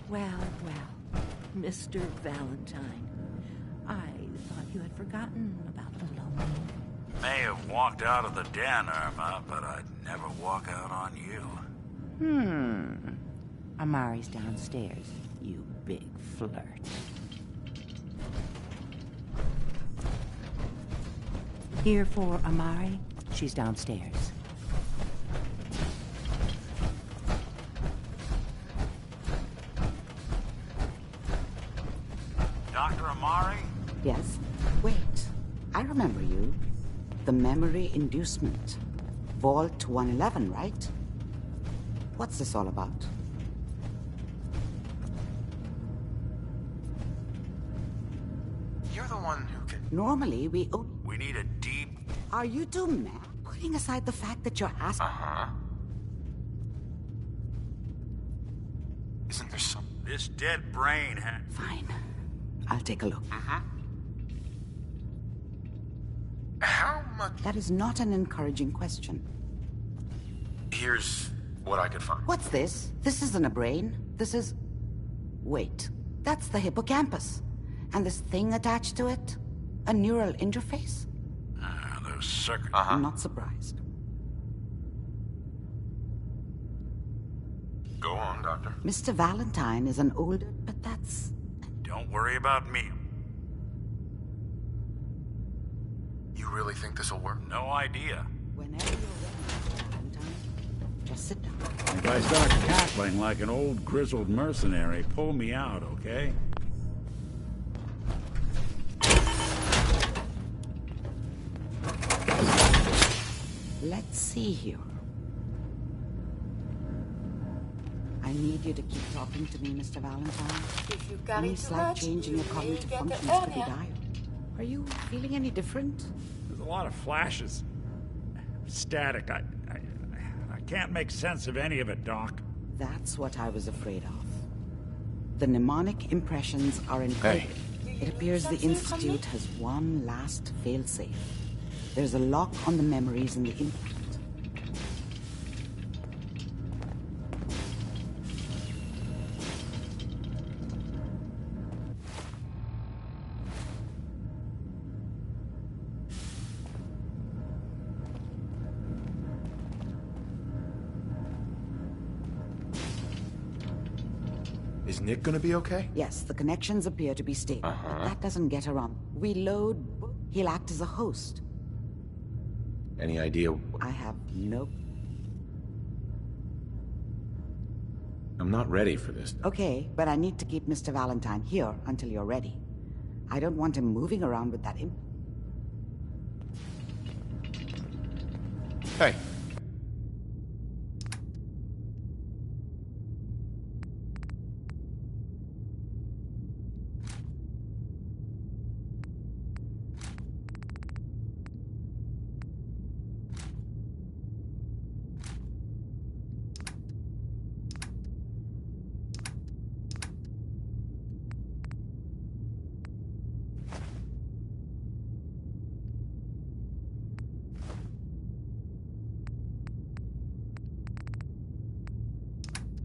Well, Mr. Valentine, I thought you had forgotten about little old me. May have walked out of the den, Irma, but I'd never walk out on you. Amari's downstairs, you big flirt. Here for Amari, she's downstairs. Dr. Amari? Yes? Wait, I remember you. The memory inducement. Vault 111, right? What's this all about? You're the one who can... Normally, we need a deep... Are you two mad? Putting aside the fact that you're asking... Uh-huh. Isn't there some... This dead brain had... Fine. I'll take a look. Uh-huh. How much... That is not an encouraging question. Here's what I could find. What's this? This isn't a brain. This is... Wait. That's the hippocampus. And this thing attached to it? A neural interface? those circuits... I'm not surprised. Go on, Doctor. Mr. Valentine is an older... But that's... Don't worry about me. You really think this'll work? No idea. Whenever you're ready, Mr. Valentine, just sit down. If I start cackling like an old grizzled mercenary, pull me out, okay? Let's see here. I need you to keep talking to me, Mr. Valentine. If you carry Any too slight much, change in you your cognitive will get functions the could be hernia. dire. Are you feeling any different? There's a lot of flashes. Static. I can't make sense of any of it, Doc. That's what I was afraid of. The mnemonic impressions are encoded. Hey. It appears the Institute has one last failsafe. There's a lock on the memories in the implant. Is Nick gonna be okay? Yes, the connections appear to be stable. But that doesn't get her on. We load... He'll act as a host. Any idea? I have no... I'm not ready for this. Okay, but I need to keep Mr. Valentine here until you're ready. I don't want him moving around with that imp... Hey.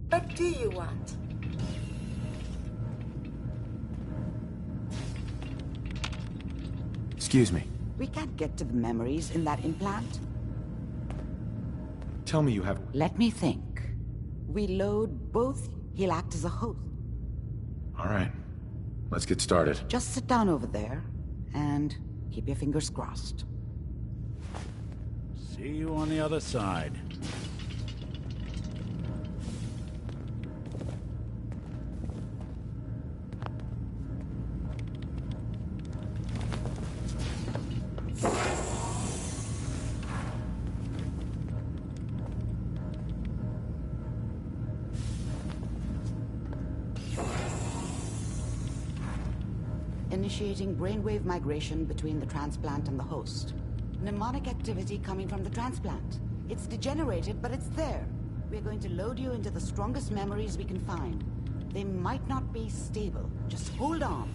What do you want? Excuse me. We can't get to the memories in that implant. Tell me you have... Let me think. We load both... He'll act as a host. All right. Let's get started. Just sit down over there and keep your fingers crossed. See you on the other side. Initiating brainwave migration between the transplant and the host. Mnemonic activity coming from the transplant. It's degenerated, but it's there. We're going to load you into the strongest memories we can find. They might not be stable. Just hold on.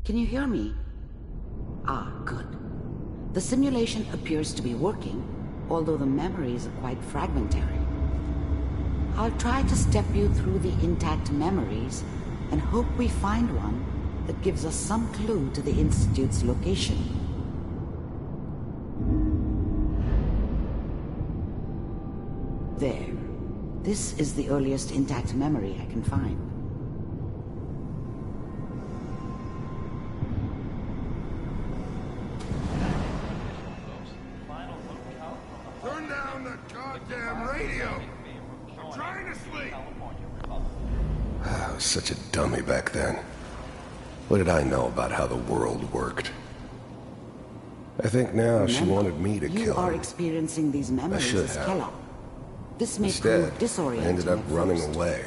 Can you hear me? Ah, good. The simulation appears to be working, although the memories are quite fragmentary. I'll try to step you through the intact memories and hope we find one that gives us some clue to the Institute's location. There. This is the earliest intact memory I can find. Turn down the goddamn radio! I'm trying to sleep! I was such a dummy back then. What did I know about how the world worked? I think now she wanted me to kill You are him. experiencing these memories should as have. Kellogg. This may Instead, prove disorienting I ended up at running first. away.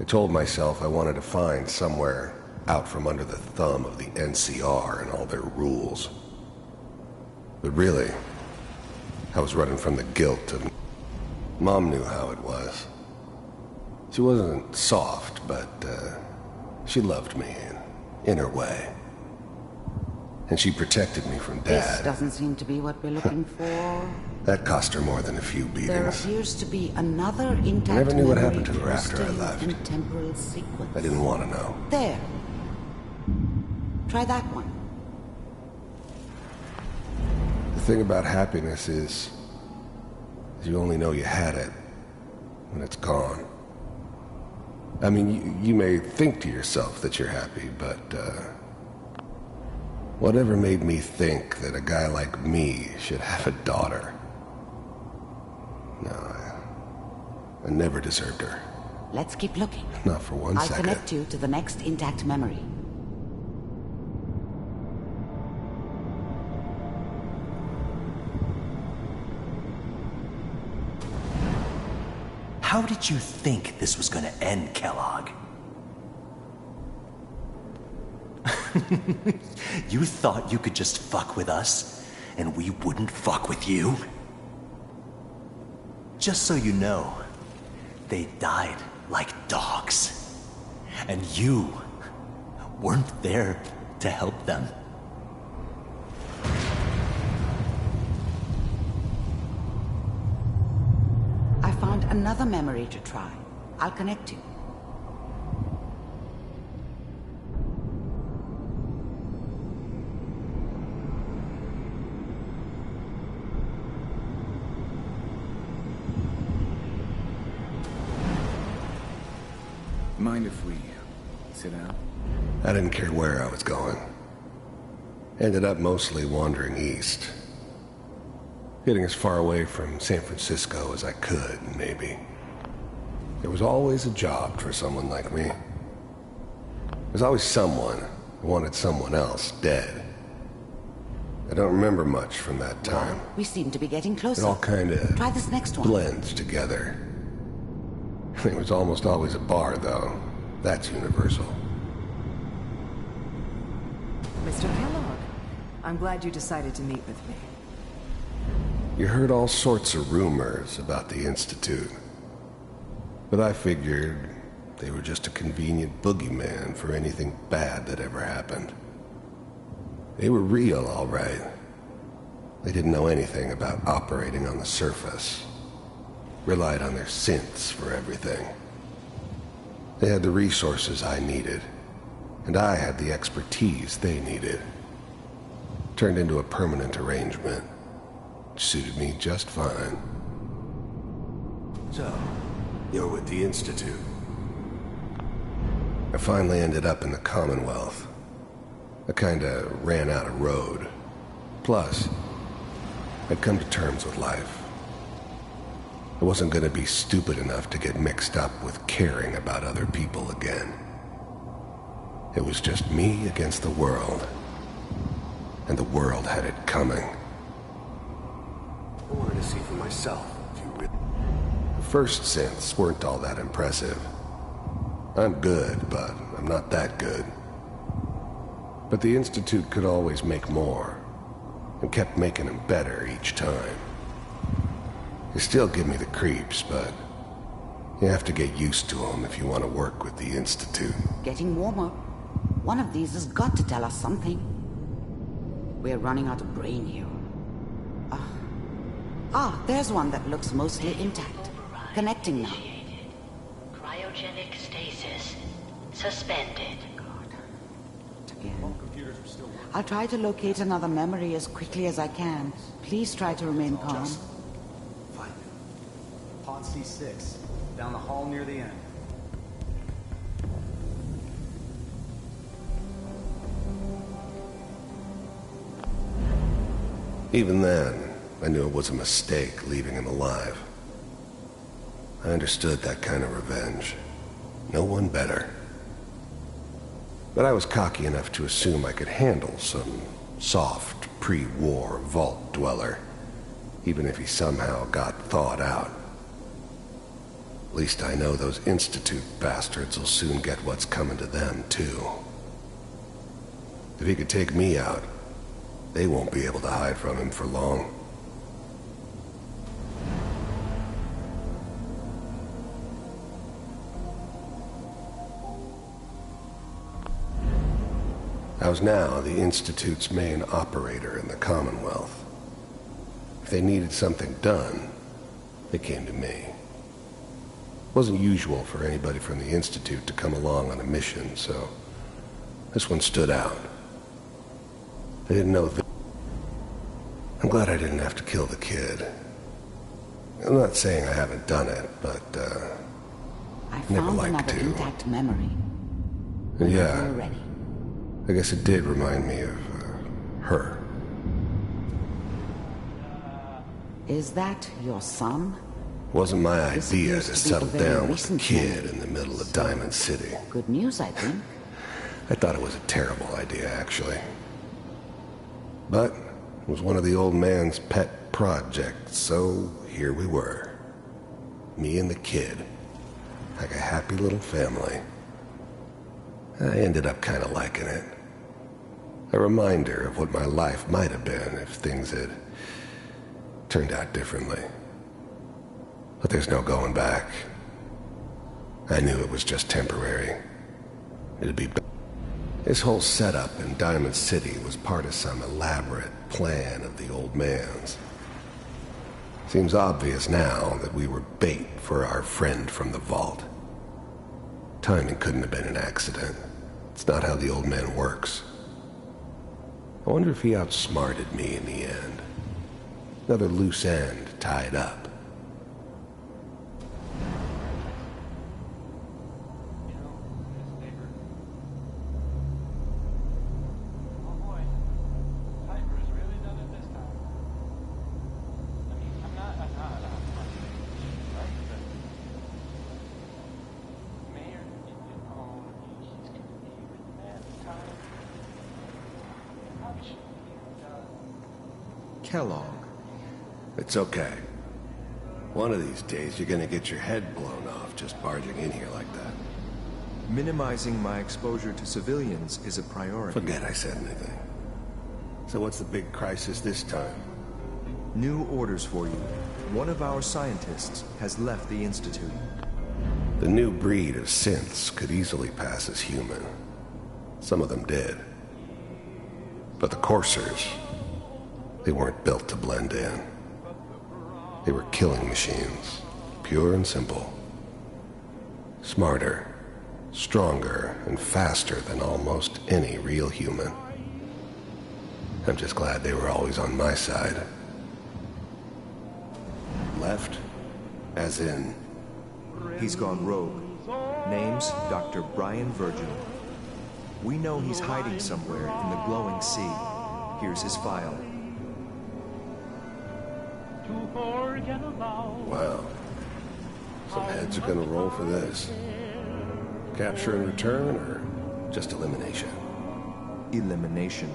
I told myself I wanted to find somewhere out from under the thumb of the NCR and all their rules. But really, I was running from the guilt of... Mom knew how it was. She wasn't soft, but she loved me in her way. And she protected me from This Dad. doesn't seem to be what we're looking for. That cost her more than a few There beatings. appears to be another intact I never knew what memory happened to her after I clustering left. in temporal sequence. I didn't want to know. There. Try that one. The thing about happiness is you only know you had it when it's gone. I mean, you may think to yourself that you're happy, but whatever made me think that a guy like me should have a daughter? No, I never deserved her. Let's keep looking. Not for one I'll second. connect you to the next intact memory. How did you think this was gonna end, Kellogg? You thought you could just fuck with us, and we wouldn't fuck with you? Just so you know, they died like dogs. And you weren't there to help them. I found another memory to try. I'll connect you. Mind if we sit down? I didn't care where I was going. Ended up mostly wandering east. Getting as far away from San Francisco as I could, maybe. There was always a job for someone like me. There's always someone who wanted someone else dead. I don't remember much from that time. We seem to be getting closer. It all kind of Try this next one. blends together. There was almost always a bar, though. That's universal. Mr. Kellogg, I'm glad you decided to meet with me. You heard all sorts of rumors about the Institute. But I figured they were just a convenient boogeyman for anything bad that ever happened. They were real, all right. They didn't know anything about operating on the surface. Relied on their synths for everything. They had the resources I needed, and I had the expertise they needed. Turned into a permanent arrangement. Suited me just fine. So, you're with the Institute. I finally ended up in the Commonwealth. I kinda ran out of road. Plus, I'd come to terms with life. I wasn't gonna be stupid enough to get mixed up with caring about other people again. It was just me against the world. And the world had it coming. I wanted to see for myself if you really... The first synths weren't all that impressive. I'm good, but I'm not that good. But the Institute could always make more, and kept making them better each time. They still give me the creeps, but you have to get used to them if you want to work with the Institute. Getting warmer. One of these has got to tell us something. We're running out of brain here. There's one that looks mostly intact. Connecting now. Cryogenic stasis. Suspended. God. Again. I'll try to locate another memory as quickly as I can. Please try to remain calm. Fine. Pod C6. Down the hall near the end. Even then, I knew it was a mistake leaving him alive. I understood that kind of revenge. No one better. But I was cocky enough to assume I could handle some soft, pre-war vault dweller, even if he somehow got thawed out. At least I know those Institute bastards will soon get what's coming to them, too. If he could take me out, they won't be able to hide from him for long. I was now the Institute's main operator in the Commonwealth. If they needed something done, they came to me. It wasn't usual for anybody from the Institute to come along on a mission, so this one stood out. I didn't know I'm glad I didn't have to kill the kid. I'm not saying I haven't done it, but, I never found liked another to. intact memory. Yeah. We're ready. I guess it did remind me of, her. Is that your son? Wasn't my This idea appears to to be settle a very down with a recent kid memory. in the middle of Diamond City. Good news, I think. I thought it was a terrible idea, actually. But it was one of the old man's pet projects, so here we were. Me and the kid. Like a happy little family. I ended up kind of liking it. A reminder of what my life might have been if things had turned out differently. But there's no going back. I knew it was just temporary. It'd be better. This whole setup in Diamond City was part of some elaborate plan of the old man's. Seems obvious now that we were bait for our friend from the vault. Timing couldn't have been an accident. It's not how the old man works. I wonder if he outsmarted me in the end. Another loose end tied up. Kellogg. It's okay. One of these days, you're gonna get your head blown off just barging in here like that. Minimizing my exposure to civilians is a priority. Forget I said anything. So what's the big crisis this time? New orders for you. One of our scientists has left the Institute. The new breed of synths could easily pass as human. Some of them did. But the coursers, they weren't built to blend in. They were killing machines, pure and simple. Smarter, stronger, and faster than almost any real human. I'm just glad they were always on my side. Left? As in? He's gone rogue. Name's Dr. Brian Virgil. We know he's hiding somewhere in the glowing sea. Here's his file. Wow. Some heads are gonna roll for this. Capture and return, or just elimination? Elimination.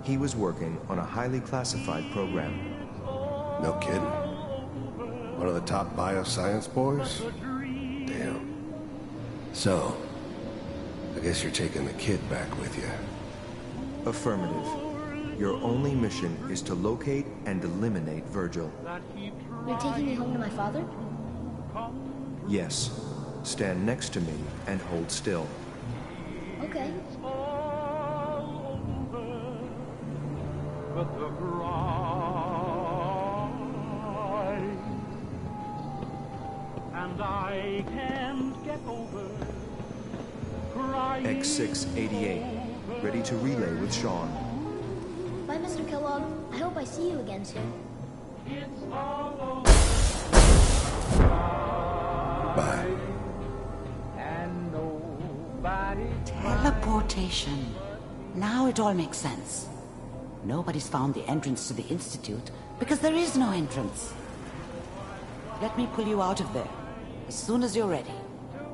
He was working on a highly classified program. No kidding. One of the top bioscience boys? Damn. So, I guess you're taking the kid back with you. Affirmative. Your only mission is to locate and eliminate Virgil. You're taking me home to my father? Yes. Stand next to me and hold still. Okay. but the cry, and I can't get over crying. X688, ready to relay with Sean. Bye, Mr. Kellogg. I hope I see you again soon. It's all over. Bye. And nobody. Teleportation. Now it all makes sense. Nobody's found the entrance to the Institute because there is no entrance. Let me pull you out of there as soon as you're ready.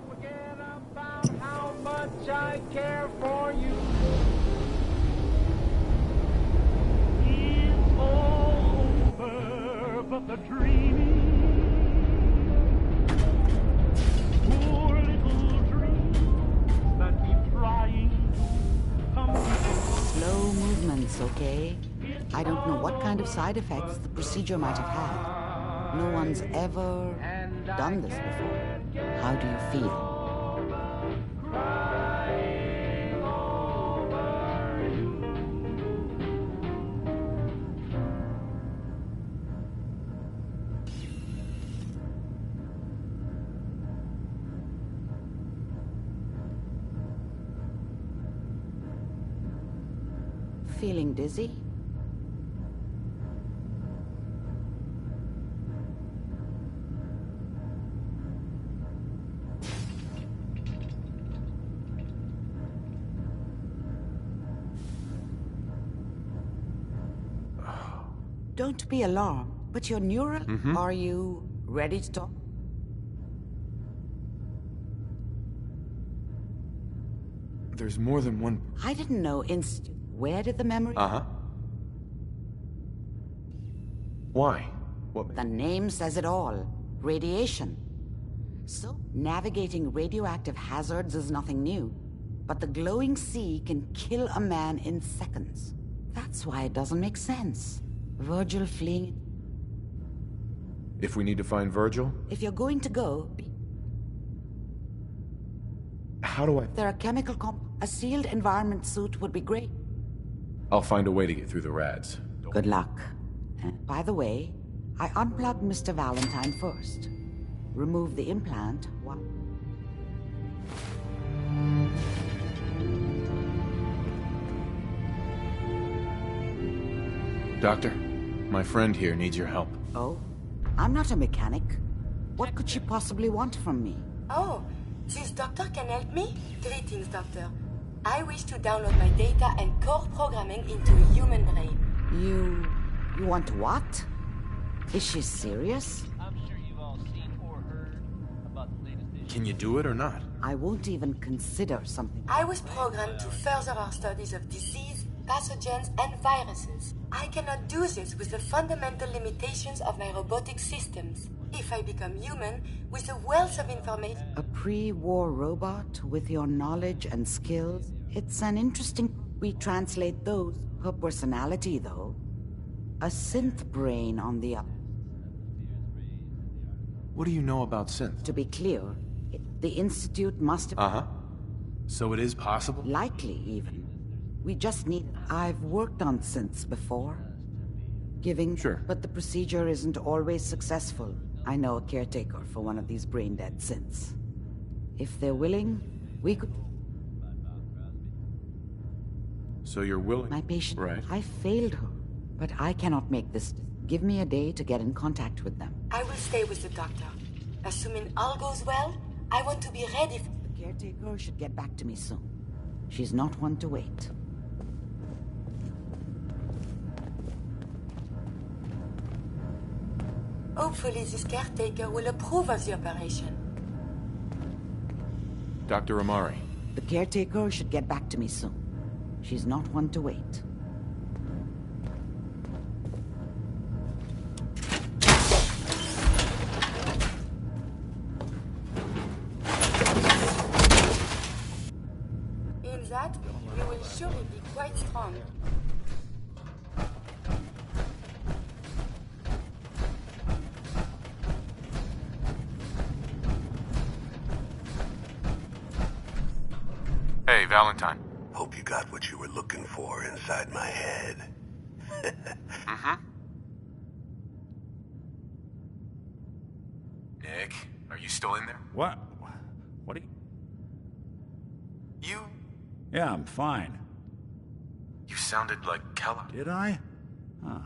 Forget about how much I care for you. It's all over, but the dreaming. Poor little dreams that keep trying to come true. Slow movements, okay? I don't know what kind of side effects the procedure might have had. No one's ever done this before. How do you feel? Feeling dizzy? Don't be alarmed, but you're neural. Are you ready to talk? There's more than one. I didn't know Where did the memory? Why? What? The name says it all. Radiation. So, navigating radioactive hazards is nothing new. But the glowing sea can kill a man in seconds. That's why it doesn't make sense. Virgil fleeing. If we need to find Virgil? If you're going to go... How do I... There are chemical A sealed environment suit would be great. I'll find a way to get through the rads. Good luck. And by the way, I unplugged Mr. Valentine first. Remove the implant while... Doctor, my friend here needs your help. Oh? I'm not a mechanic. What could she possibly want from me? Oh, this doctor can help me? Greetings, doctor. I wish to download my data and core programming into a human brain. You want what? Is she serious? I'm sure you've all seen or heard about the latest issue. Can you do it or not? I won't even consider something. I was programmed to further our studies of disease, pathogens, and viruses. I cannot do this with the fundamental limitations of my robotic systems. If I become human, with a wealth of information... A pre-war robot with your knowledge and skills? It's an interesting... We translate those. Her personality, though. A synth brain on the up. What do you know about synth? To be clear, the Institute must have... So it is possible? Likely, even. We just need... I've worked on synths before. Sure. But the procedure isn't always successful. I know a caretaker for one of these brain-dead synths. If they're willing, we could... So you're willing? My patient... Right. I failed her, but I cannot make this... Give me a day to get in contact with them. I will stay with the doctor. Assuming all goes well, I want to be ready for... The caretaker should get back to me soon. She's not one to wait. Hopefully this caretaker will approve of the operation. Dr. Amari. The caretaker should get back to me soon. She's not one to wait. In that, you will surely be quite strong. Hey, Valentine. Hope you got what you were looking for inside my head. you still in there? What? What are you... You... Yeah, I'm fine. You sounded like Kellogg. Did I? Huh.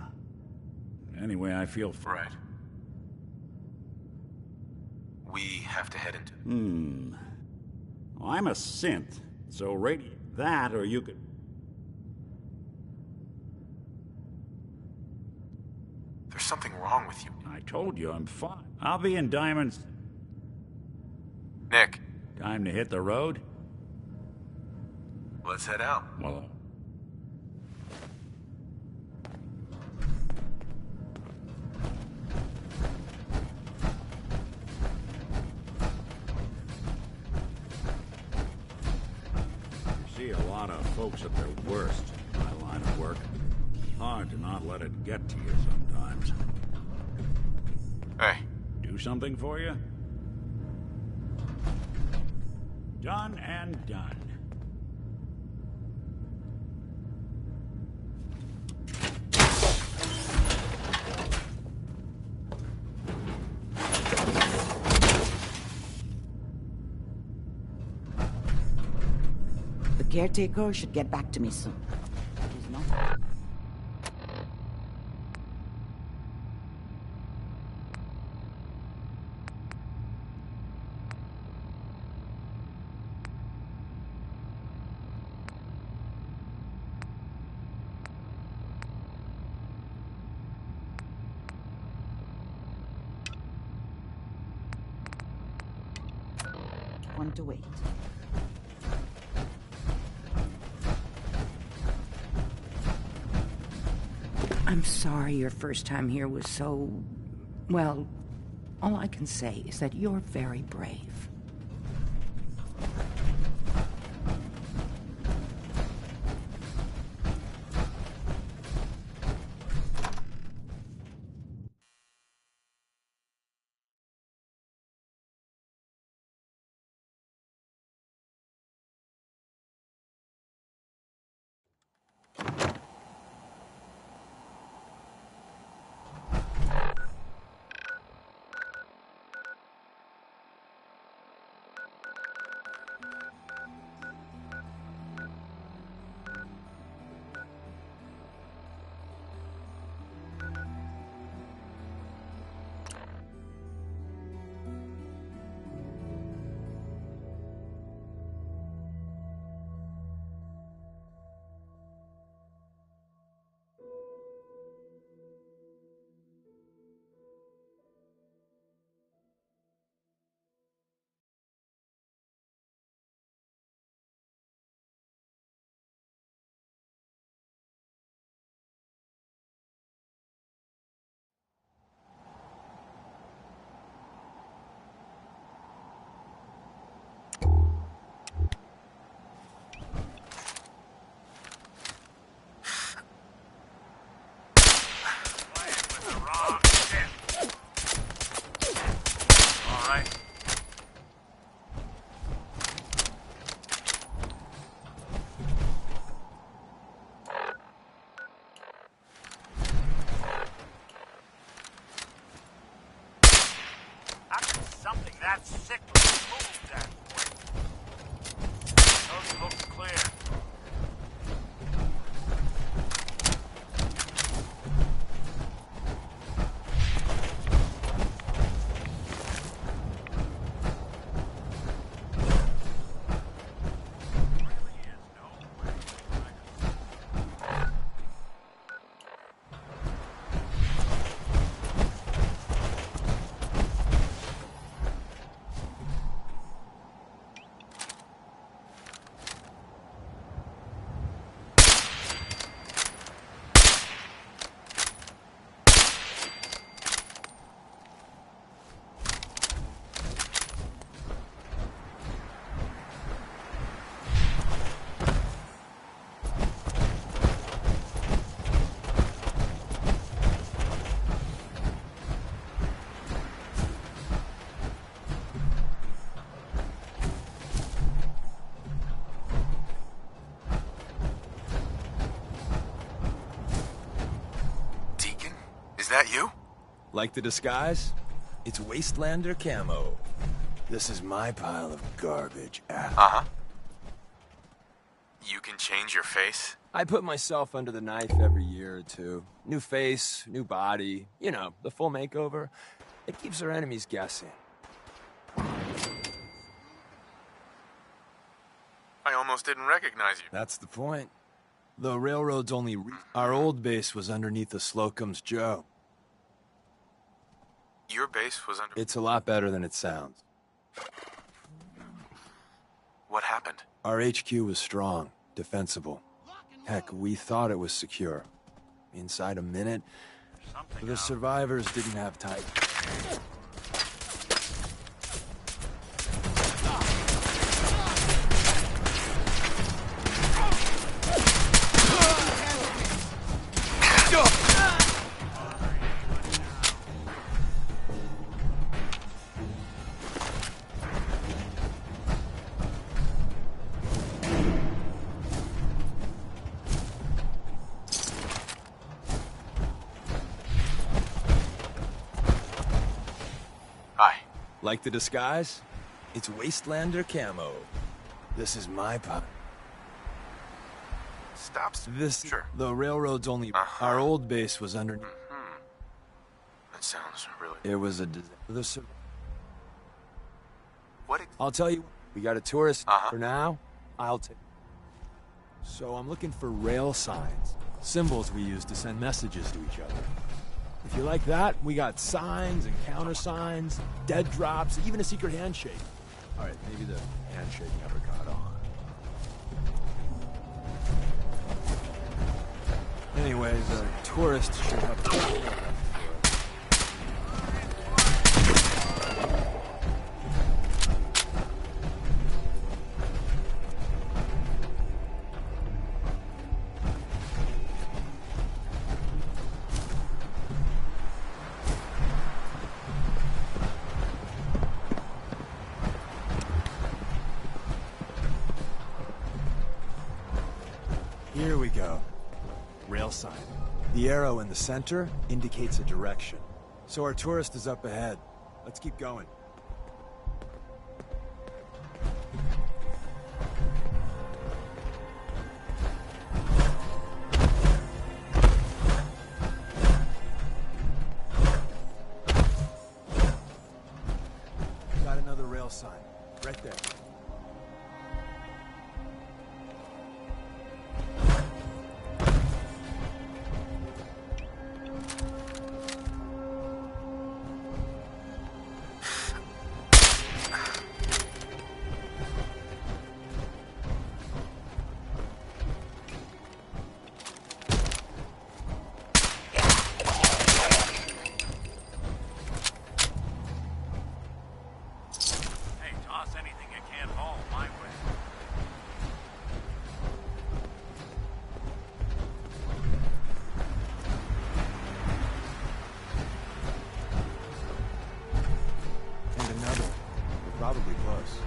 Anyway, I feel... Right. We have to head into... Well, I'm a synth, so radiate that, or you could... There's something wrong with you. I told you I'm fine. I'll be in Diamonds... Nick. Time to hit the road? Let's head out. Well... See a lot of folks at their worst in my line of work. Hard to not let it get to you sometimes. Hey. Do something for you? Done and done. The caretaker should get back to me soon. He's not... One to wait. I'm sorry your first time here was so... Well, all I can say is that you're very brave. Something that sickly moved that way. Those looks clear. That you? Like the disguise? It's Wastelander camo. This is my pile of garbage. Uh-huh. You can change your face? I put myself under the knife every year or two. New face, new body. You know, the full makeover. It keeps our enemies guessing. I almost didn't recognize you. That's the point. The railroad's only our old base was underneath the Slocum's Joe. Your base was under... It's a lot better than it sounds. What happened? Our HQ was strong, defensible. Heck, we thought it was secure. Inside a minute, the survivors didn't have time. Like the disguise? It's Wastelander camo. This is my pub. Stops? This... Sure. The railroad's only... Our old base was underneath... That sounds really... It was a disaster. What... I'll tell you, we got a tourist. For now, I'll take... So I'm looking for rail signs. Symbols we use to send messages to each other. If you like that, we got signs and countersigns, dead drops, even a secret handshake. All right, maybe the handshake never got on. Anyways, a tourist should have... Here we go. Rail sign. The arrow in the center indicates a direction. So our tourist is up ahead. Let's keep going. Got another rail sign. Right there. Probably close.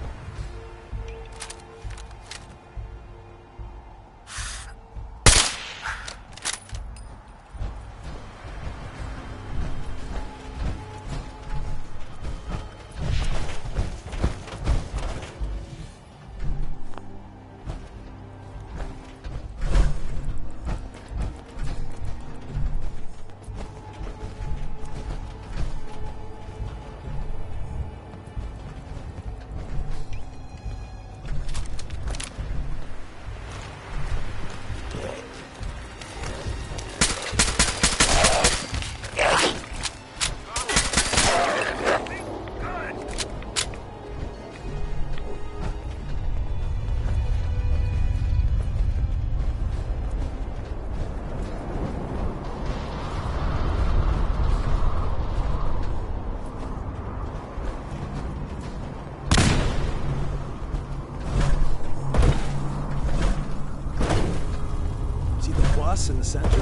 In the center,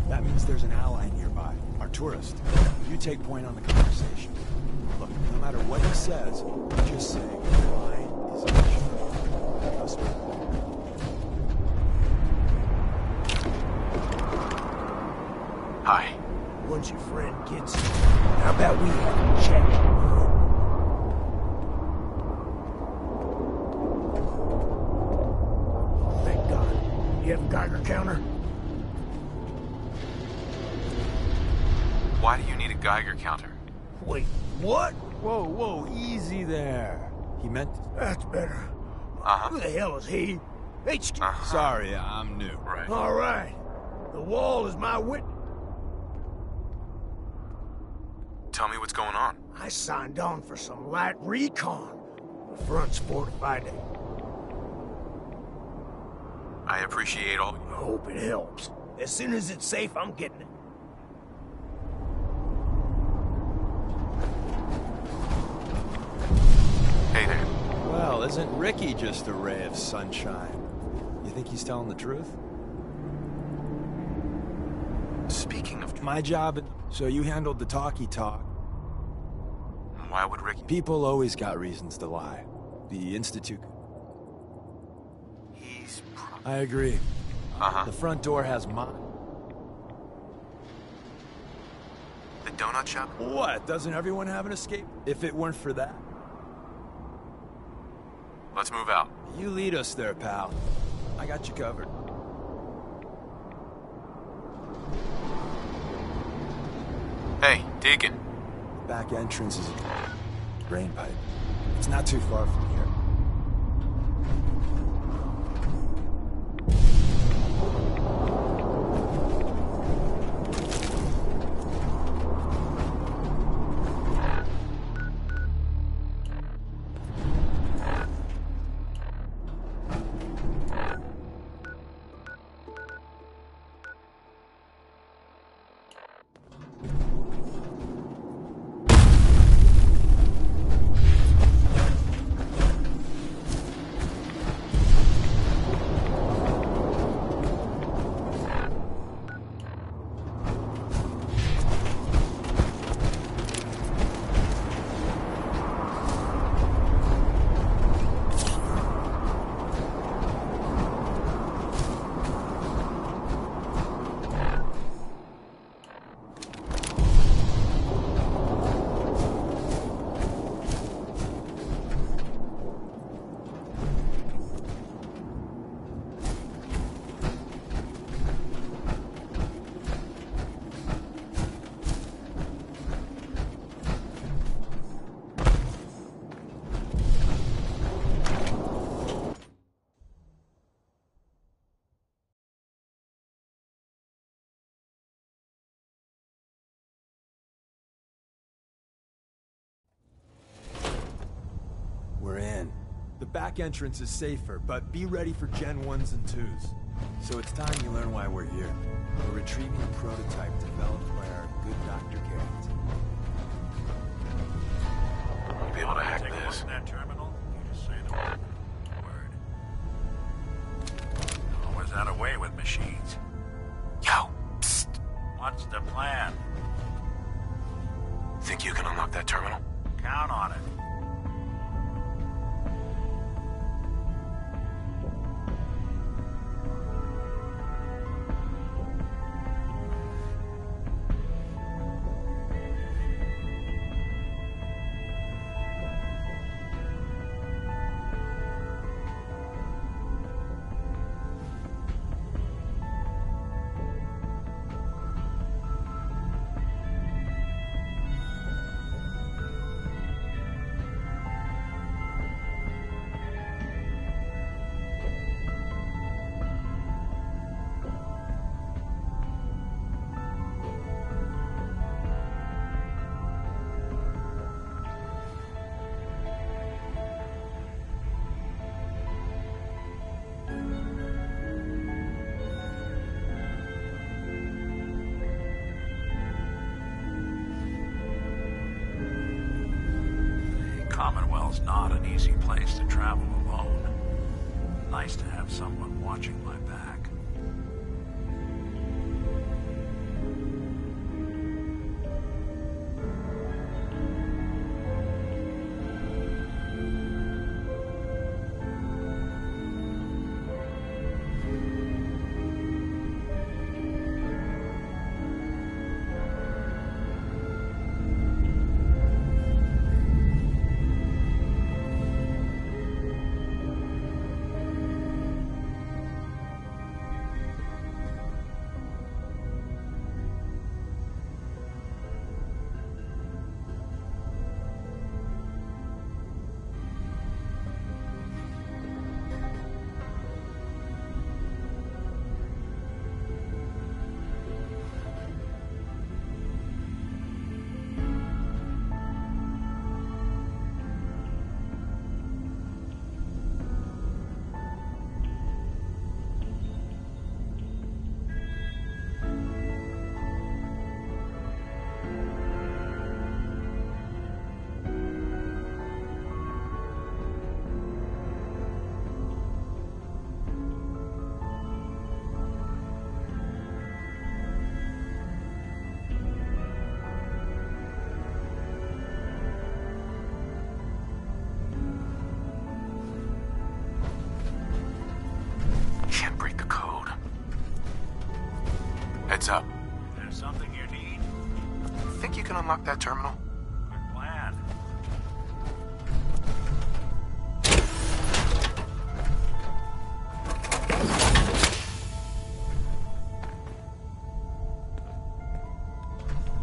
that means there's an ally nearby, our tourist. You take point on the conversation. Look, no matter what he says, just say, mine is an issue. Trust me. Hi. Once your friend gets here, how about we have a chat? Thank God. You have a Geiger counter? Why do you need a Geiger counter? Wait, what? Whoa, whoa, easy there. He meant... That's better. Who the hell is he? HQ. Sorry, I'm new. Right. All right. The wall is my witness. Tell me what's going on. I signed on for some light recon. The front's fortified. I appreciate all... I hope it helps. As soon as it's safe, I'm getting it. Hey there. Well, isn't Ricky just a ray of sunshine? You think he's telling the truth? Speaking of... My job... So you handled the talkie talk. Why would Ricky... People always got reasons to lie. The Institute... He's... I agree. The front door has mine. The donut shop? What? Doesn't everyone have an escape? If it weren't for that. Let's move out. You lead us there, pal. I got you covered. Hey, Deacon. The back entrance is a drain pipe. It's not too far from here. We're in. The back entrance is safer, but be ready for Gen 1s and 2s. So it's time you learn why we're here. We're retrieving a prototype developed by our good Dr. Garrett. Won't be able to hack Take a look this. at that terminal. You just say the word. Always had a way with machines. Yo, psst. What's the plan? Think you can unlock that terminal? Count on it. Commonwealth's not an easy place to travel alone. Nice to have someone watching my back. think you can unlock that terminal? Good plan.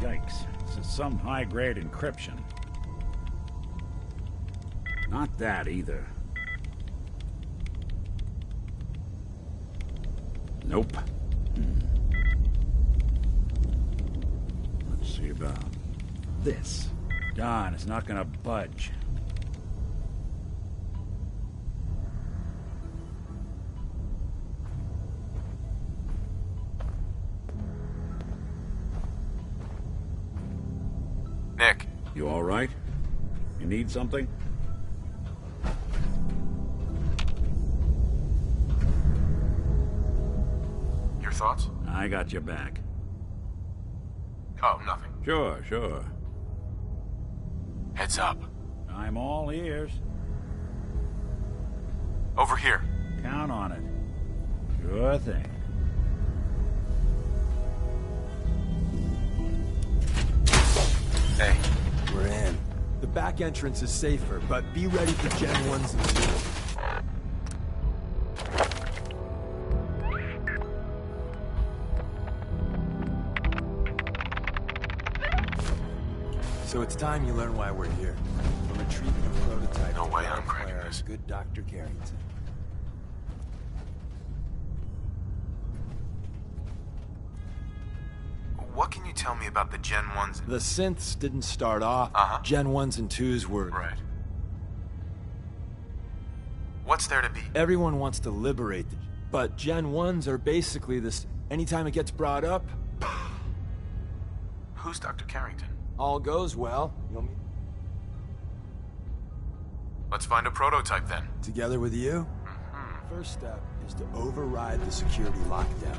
Yikes. This is some high-grade encryption. Not that either. Nope. Let's see about this. Don is not gonna budge. Nick. You all right? You need something? Your thoughts? I got your back. Oh, nothing. Sure. Heads up. I'm all ears. Over here. Count on it. Sure thing. Hey. We're in. The back entrance is safer, but be ready for Gen 1s and 2s. So it's time you learn why we're here. We're retrieving a prototype. No way I'm cracking this. Good Dr. Carrington. What can you tell me about the Gen 1s? The synths didn't start off. Gen 1s and 2s were... Right. What's there to be? Everyone wants to liberate but Gen 1s are basically this... Anytime it gets brought up... Who's Dr. Carrington? All goes well. You'll meet... Let's find a prototype then. Together with you? First step is to override the security lockdown.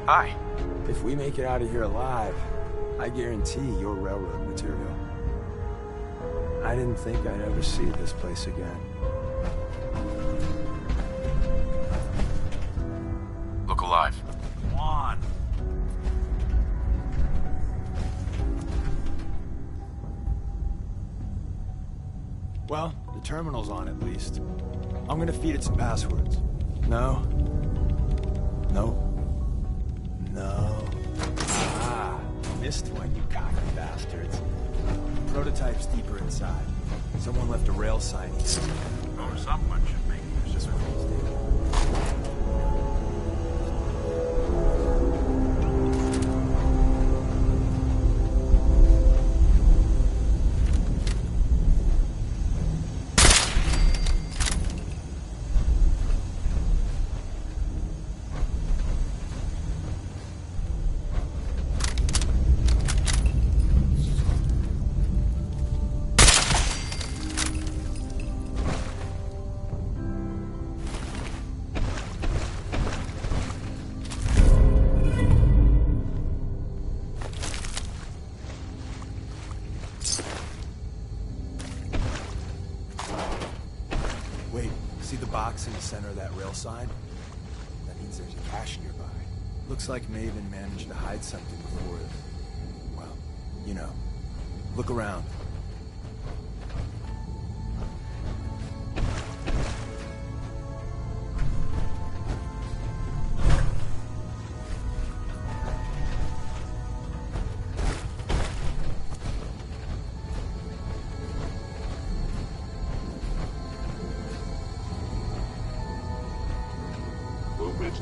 Hi. If we make it out of here alive, I guarantee you're railroad material. I didn't think I'd ever see this place again. Look alive. Come on. Well, the terminal's on at least. I'm gonna feed it some passwords. No. No. No. Ah, missed one, you cocky bastards. Prototype's deeper inside. Someone left a rail sign here. Or someone should make use of it. In the center of that rail sign, that means there's a cache nearby. Looks like Maven managed to hide something before it. Well, you know. Look around.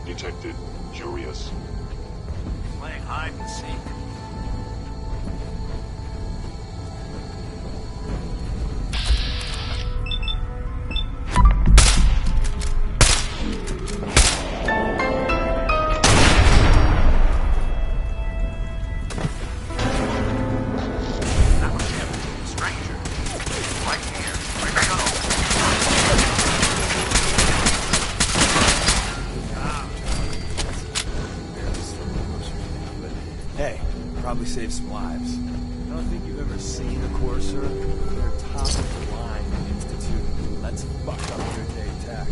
Detected. Curious. Playing hide and seek. Probably save some lives. I don't think you've ever seen a courser. They're top of the line in the Institute. Let's fuck up their day tech.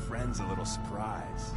friends a little surprise.